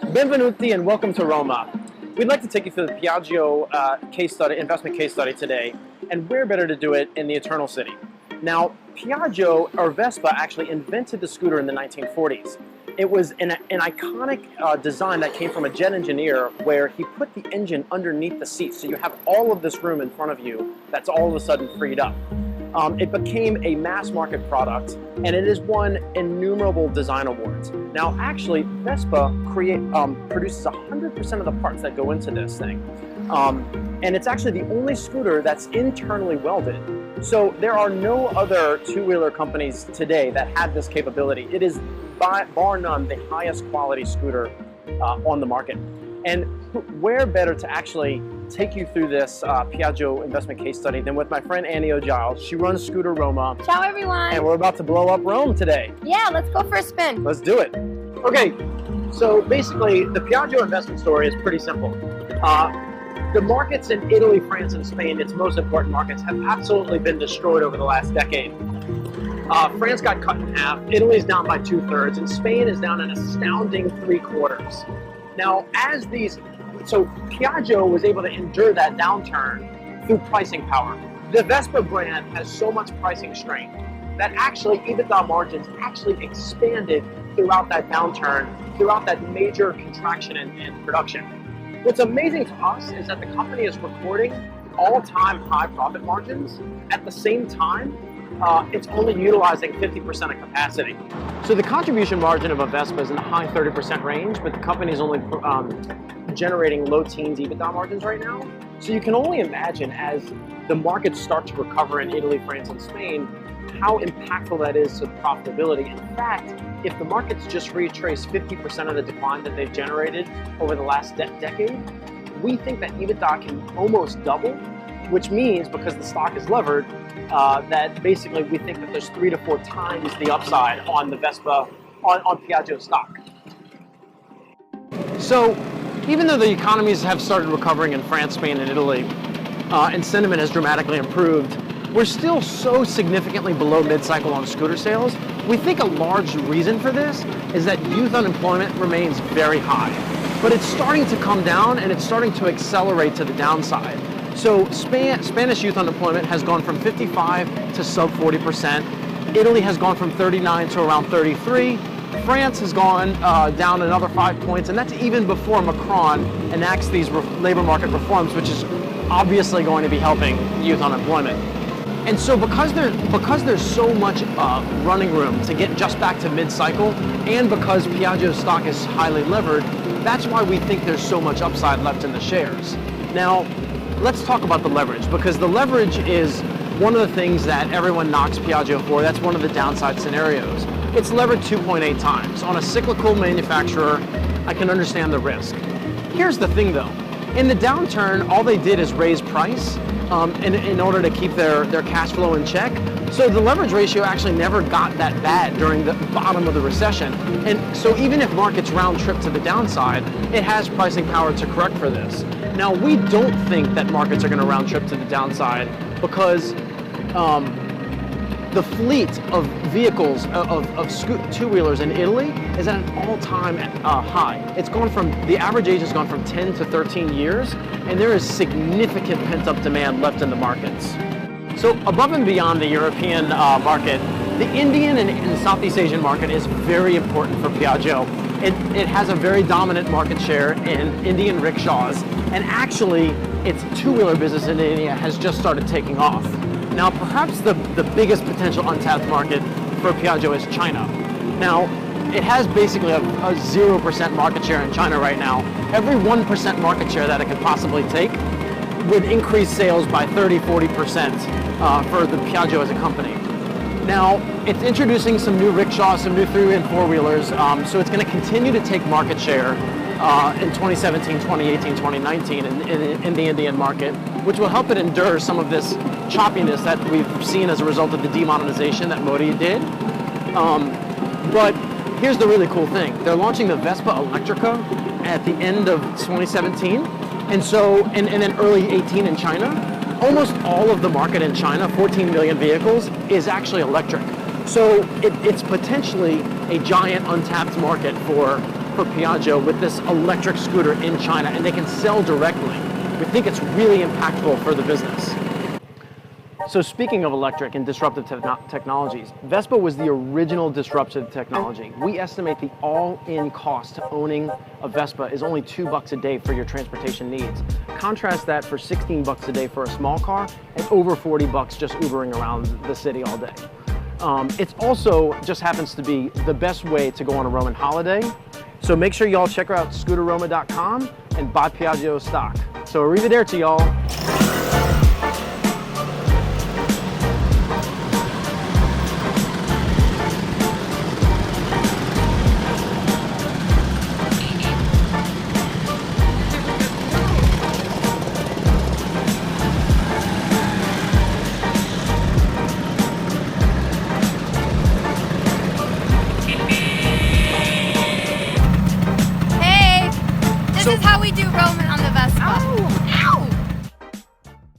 Benvenuti and welcome to Roma. We'd like to take you through the Piaggio investment case study today, and where better to do it in the Eternal City. Now, Piaggio, or Vespa, actually invented the scooter in the 1940s. It was an iconic design that came from a jet engineer where he put the engine underneath the seat, so you have all of this room in front of you that's all of a sudden freed up. It became a mass market product, and it has won innumerable design awards. Now, actually, Vespa produces 100% of the parts that go into this thing. And it's actually the only scooter that's internally welded. So there are no other two-wheeler companies today that have this capability. It is, bar none, the highest quality scooter on the market. And where better to actually take you through this Piaggio investment case study than with my friend Annie O'Giles. She runs Scooter Roma. Ciao, everyone. And we're about to blow up Rome today. Yeah, let's go for a spin. Let's do it. Okay, so basically the Piaggio investment story is pretty simple. The markets in Italy, France, and Spain, its most important markets, have absolutely been destroyed over the last decade. France got cut in half, Italy's down by 2/3, and Spain is down an astounding 3/4. Now, so Piaggio was able to endure that downturn through pricing power. The Vespa brand has so much pricing strength that actually EBITDA margins actually expanded throughout that downturn, throughout that major contraction in production. What's amazing to us is that the company is recording all-time high profit margins. At the same time, it's only utilizing 50% of capacity. So the contribution margin of a Vespa is in the high 30% range, but the company is only generating low teens EBITDA margins right now. So you can only imagine, as the markets start to recover in Italy, France, and Spain, how impactful that is to profitability. In fact, if the markets just retrace 50% of the decline that they've generated over the last decade, we think that EBITDA can almost double, which means, because the stock is levered, that basically we think that there's 3 to 4 times the upside on the Vespa, on Piaggio stock. So, even though the economies have started recovering in France, Spain, and Italy, and sentiment has dramatically improved, we're still so significantly below mid-cycle on scooter sales. We think a large reason for this is that youth unemployment remains very high, but it's starting to come down and it's starting to accelerate to the downside. So Spanish youth unemployment has gone from 55 to sub 40%. Italy has gone from 39 to around 33. France has gone down another 5 points, and that's even before Macron enacts these labor market reforms, which is obviously going to be helping youth unemployment. And so because there's so much running room to get just back to mid-cycle, and because Piaggio's stock is highly levered, that's why we think there's so much upside left in the shares. Now, let's talk about the leverage, because the leverage is one of the things that everyone knocks Piaggio for. That's one of the downside scenarios. It's levered 2.8 times. On a cyclical manufacturer, I can understand the risk. Here's the thing though. In the downturn, all they did is raise price in order to keep their cash flow in check. So the leverage ratio actually never got that bad during the bottom of the recession. And so even if markets round trip to the downside, it has pricing power to correct for this. Now, we don't think that markets are going to round trip to the downside because the fleet of vehicles, of two-wheelers in Italy is at an all-time high. It's gone from, the average age has gone from 10 to 13 years, and there is significant pent-up demand left in the markets. So above and beyond the European market, the Indian and Southeast Asian market is very important for Piaggio. It has a very dominant market share in Indian rickshaws, and actually its two-wheeler business in India has just started taking off. Now, perhaps the biggest potential untapped market for Piaggio is China. Now, it has basically a 0% market share in China right now. Every 1% market share that it could possibly take would increase sales by 30-40% for the Piaggio as a company. Now, it's introducing some new rickshaws, some new 3- and 4-wheelers, so it's going to continue to take market share in 2017, 2018, 2019 in the Indian market, which will help it endure some of this choppiness that we've seen as a result of the demonetization that Modi did. But here's the really cool thing. They're launching the Vespa Electrica at the end of 2017, and then early 18 in China. Almost all of the market in China, 14 million vehicles, is actually electric. So it's potentially a giant untapped market for for Piaggio with this electric scooter in China, and they can sell directly. We think it's really impactful for the business. So speaking of electric and disruptive technologies, Vespa was the original disruptive technology. We estimate the all-in cost to owning a Vespa is only $2 a day for your transportation needs. Contrast that for $16 a day for a small car and over $40 just Ubering around the city all day. It's also just happens to be the best way to go on a Roman holiday. So make sure y'all check out scooterroma.com and buy Piaggio stock. So arrivederci, y'all. This is how we do Roman on the Vespa.